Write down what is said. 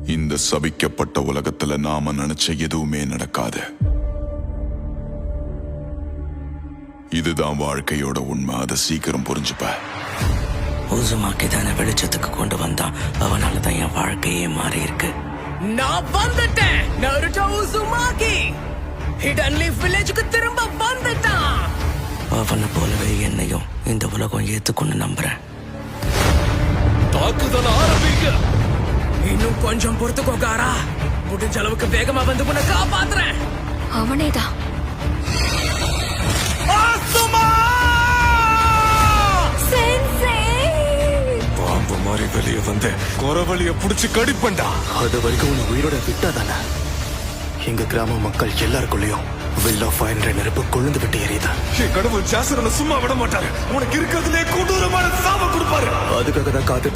இந்த சபிக்கப்பட்ட உலகத்துல நாம நினைச்ச எதுவுமே நடக்காது. இதுதான் வாழ்க்கையோட உண்மை. அதை சீக்கிரம் புரிஞ்சுப்ப. உசுமாக்கி தானே வெளிச்சத்துக்கு கொண்டு வந்தான். அவனாலதான் என் வாழ்க்கையே மாறி இருக்கு. நான் வந்துட்டேன். நருட்டோ உசுமாக்கி ஹிடன் லீஃப் வில்லேஜுக்கு திரும்ப வந்துட்டான். அவனை போலவே என்னையும் இந்த உலகம் ஏத்துக்கொண்டு நம்புறேன். தாக்குதல் ஆரம்பிக்க. இன்னும் கொஞ்சம் பொறுத்துக்கோ காரா. முடிஞ்ச அளவுக்கு வேகமா வந்து உன்னை காப்பாத்துறேன். அவனேதான். பாம்பு மாதிரி வெளியே வந்து குறவழிய புடிச்சு கடிப்பண்டா. அது வரைக்கும் உன்னை உயிரோட விட்டாதானே எங்க கிராம மக்கள் எல்லாருக்குள்ளயும் வில் ஆஃப் ஃபயர் நெருப்பு கொழுந்து விட்டு எரியுது. என் கடவுள் ஜாசரனை சும்மா விட மாட்டாரு. உனக்கு இருக்கிறதுலே கொடூரமான சாப கொடுப்பாரு. அதுக்காக தான் காத்துட்டு